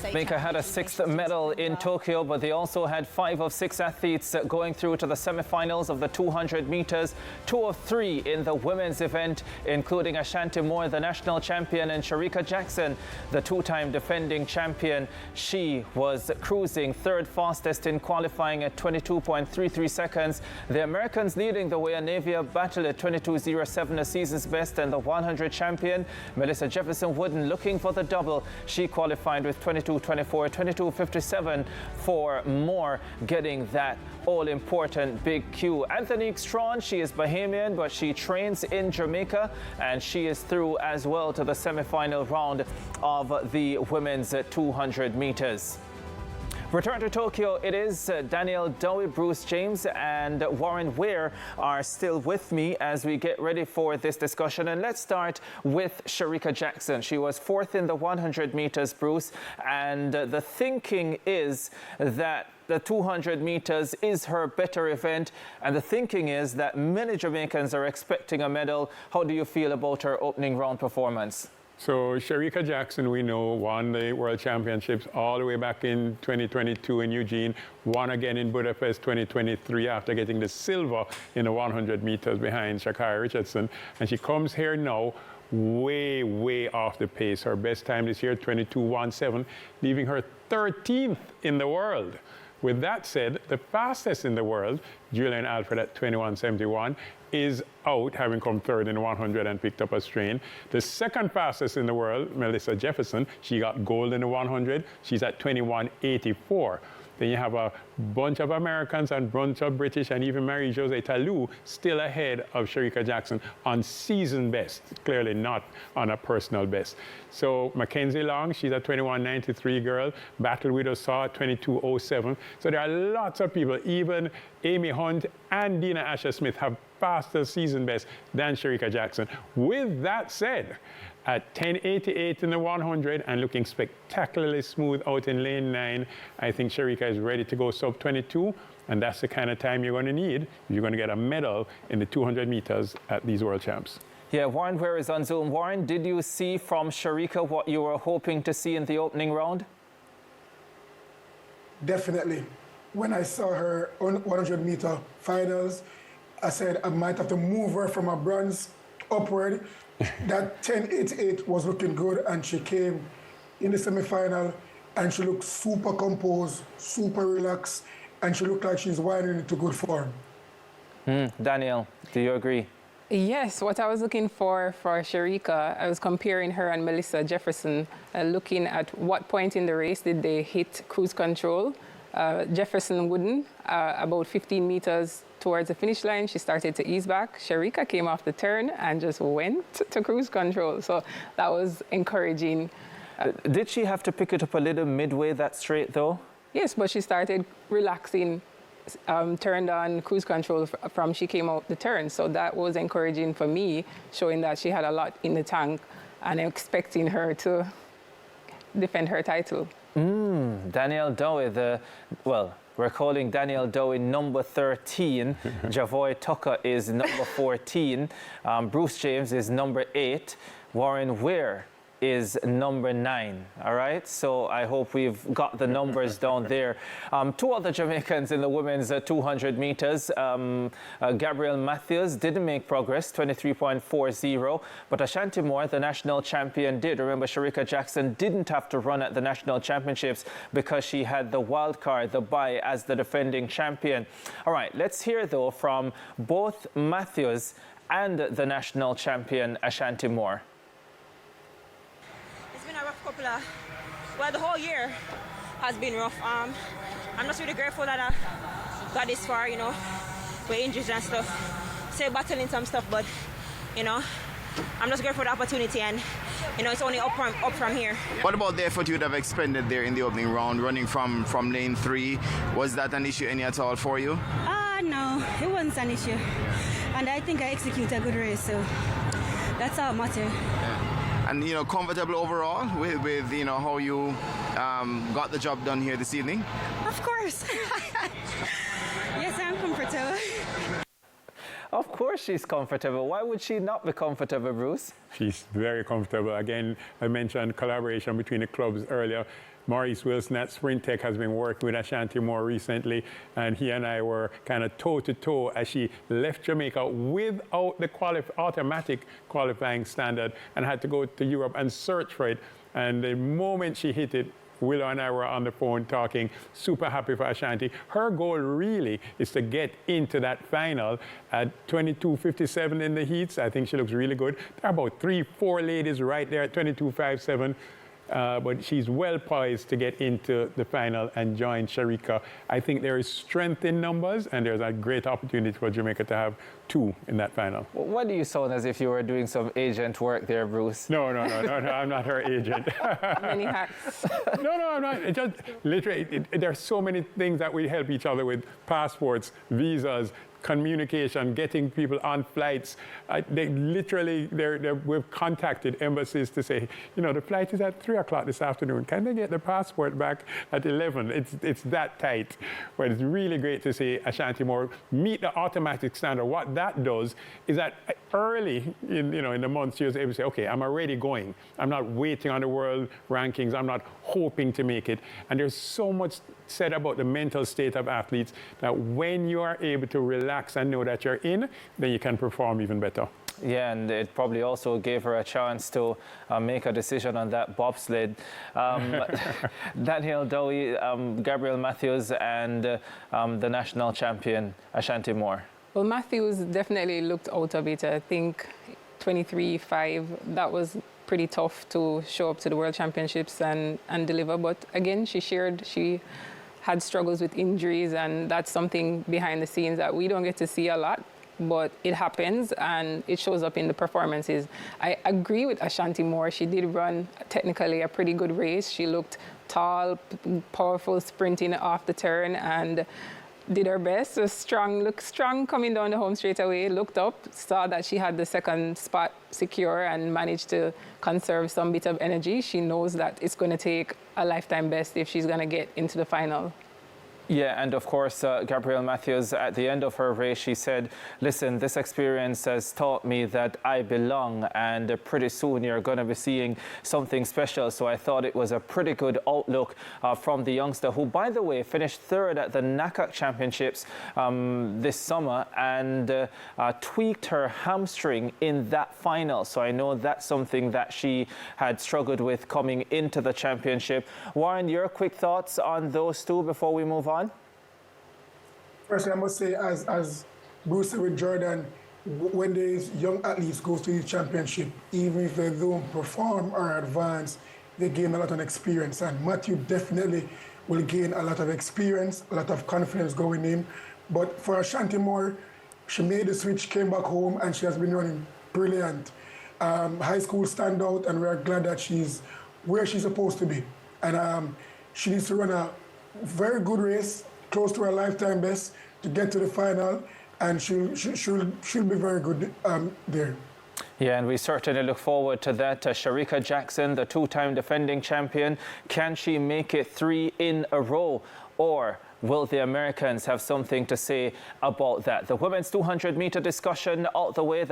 Jamaica had a sixth medal in Tokyo, but they also had 5 of 6 athletes going through to the semi-finals of the 200 meters, 2 of 3 in the women's event, including Ashanti Moore, the national champion, and Shericka Jackson, the 2-time defending champion. She was cruising third fastest in qualifying at 22.33 seconds. The Americans leading the way, a Navia battle at 22.07, a season's best, and the 100 champion, Melissa Jefferson Wooden, looking for the double. She qualified with 22.24, 22.57 for Moore, getting that all-important big Q. Anthony Strawn, she is Bahamian, but she trains in Jamaica, and she is through as well to the semi-final round of the women's 200 meters. Return to Tokyo, it is Daniel Dowie, Bruce James, and Warren Ware are still with me as we get ready for this discussion. And let's start with Shericka Jackson. She was 4th in the 100 meters, Bruce, and the thinking is that the 200 meters is her better event, and the thinking is that many Jamaicans are expecting a medal. How do you feel about her opening round performance? So Shericka Jackson, we know, won the World Championships all the way back in 2022 in Eugene, won again in Budapest 2023 after getting the silver in the 100 meters behind Sha'Carri Richardson. And she comes here now way, way off the pace. Her best time this year, 22.17, leaving her 13th in the world. With that said, the fastest in the world, Julian Alfred at 21.71, is out, having come 3rd in the 100 and picked up a strain. The second fastest in the world, Melissa Jefferson, she got gold in the 100. She's at 21.84. Then you have a bunch of Americans and a bunch of British, and even Marie-Josée Talou still ahead of Shericka Jackson on season best, clearly not on a personal best. So Mackenzie Long, she's at 21.93 girl. Battle Widow Saw at 22.07. So there are lots of people, even Amy Hunt and Dina Asher-Smith have faster season best than Shericka Jackson. With that said, at 10.88 in the 100 and looking spectacularly smooth out in lane 9, I think Shericka is ready to go sub 22, and that's the kind of time you're going to need if you're going to get a medal in the 200 meters at these World Champs. Yeah, Warren Ware is on Zoom. Warren, did you see from Shericka what you were hoping to see in the opening round? Definitely. When I saw her on 100-meter finals, I said I might have to move her from a bronze upward. That 10.88 was looking good, and she came in the semi-final, and she looked super composed, super relaxed, and she looked like she's winding into good form. Daniel, do you agree? Yes, what I was looking for Shericka, I was comparing her and Melissa Jefferson, looking at what point in the race did they hit cruise control. Jefferson wouldn't, about 15 meters towards the finish line, she started to ease back. Shericka came off the turn and just went to cruise control. So that was encouraging. Did she have to pick it up a little midway that straight, though? Yes, but she started relaxing, turned on cruise control from she came out the turn. So that was encouraging for me, showing that she had a lot in the tank and expecting her to defend her title. Daniel Dowie, we're calling Daniel Dowie number 13. Javoy Tucker is number 14. Bruce James is number 8. Warren Ware is number 9. All right, so I hope we've got the numbers down there. 2 other Jamaicans in the women's 200 meters. Gabrielle Matthews didn't make progress, 23.40, but Ashanti Moore, the national champion, did. Remember, Shericka Jackson didn't have to run at the national championships because she had the wild card, the bye, as the defending champion. All right, let's hear though from both Matthews and the national champion Ashanti Moore. Well, the whole year has been rough. I'm just really grateful that I got this far, you know, with injuries and stuff. Still battling some stuff, but, you know, I'm just grateful for the opportunity, and, you know, it's only up from here. What about the effort you'd have expended there in the opening round, running from lane 3? Was that an issue any at all for you? No, it wasn't an issue. And I think I executed a good race, so that's all matters. And, you know, comfortable overall with you know, how you got the job done here this evening? Of course. Yes, I'm comfortable. Of course she's comfortable. Why would she not be comfortable, Bruce? She's very comfortable. Again, I mentioned collaboration between the clubs earlier. Maurice Wilson at Sprint Tech has been working with Ashanti Moore recently, and he and I were kind of toe-to-toe as she left Jamaica without the automatic qualifying standard and had to go to Europe and search for it. And the moment she hit it, Willow and I were on the phone talking, super happy for Ashanti. Her goal really is to get into that final at 22.57 in the heats. I think she looks really good. There are about 3-4 ladies right there at 22.57. But she's well poised to get into the final and join Shericka. I think there is strength in numbers, and there's a great opportunity for Jamaica to have 2 in that final. What do you sound as if you were doing some agent work there, Bruce? No, I'm not her agent. Many hats. No, I'm not. It just literally, there's so many things that we help each other with: passports, visas, communication, getting people on flights. We've contacted embassies to say, the flight is at 3 o'clock this afternoon. Can they get the passport back at 11? It's that tight. But it's really great to see Ashanti Moore meet the automatic standard. What that does is that early in the months, she was able to say, okay, I'm already going. I'm not waiting on the world rankings. I'm not hoping to make it. And there's so much said about the mental state of athletes that when you are able to relax and know that you're in, then you can perform even better. Yeah, and it probably also gave her a chance to make a decision on that bobsled. Daniel Dowie, Gabriel Matthews, and the national champion, Ashanti Moore. Well, Matthews definitely looked out of it. I think 23.5, that was pretty tough to show up to the World Championships and deliver. But again, she had struggles with injuries, and that's something behind the scenes that we don't get to see a lot, but it happens and it shows up in the performances. I agree with Ashanti Moore. She did run technically a pretty good race. She looked tall, powerful, sprinting off the turn, and did her best. Looked strong coming down the home straight away, looked up, saw that she had the second spot secure and managed to conserve some bit of energy. She knows that it's going to take a lifetime best if she's going to get into the final. Yeah, and of course, Gabrielle Matthews, at the end of her race, she said, listen, this experience has taught me that I belong, and pretty soon you're going to be seeing something special. So I thought it was a pretty good outlook from the youngster, who, by the way, finished 3rd at the NACAC Championships this summer and tweaked her hamstring in that final. So I know that's something that she had struggled with coming into the championship. Warren, your quick thoughts on those two before we move on? Firstly, I must say, as Bruce said with Jordan, when these young athletes go to the championship, even if they don't perform or advance, they gain a lot of experience. And Matthew definitely will gain a lot of experience, a lot of confidence going in. But for Ashanti Moore, she made the switch, came back home, and she has been running brilliant. High school standout, and we're glad that she's where she's supposed to be. And she needs to run a very good race, close to her lifetime best, to get to the final, and she'll be very good there. Yeah, and we certainly look forward to that. Shericka Jackson, the 2-time defending champion, can she make it 3 in a row, or will the Americans have something to say about that? The women's 200-meter discussion out the way.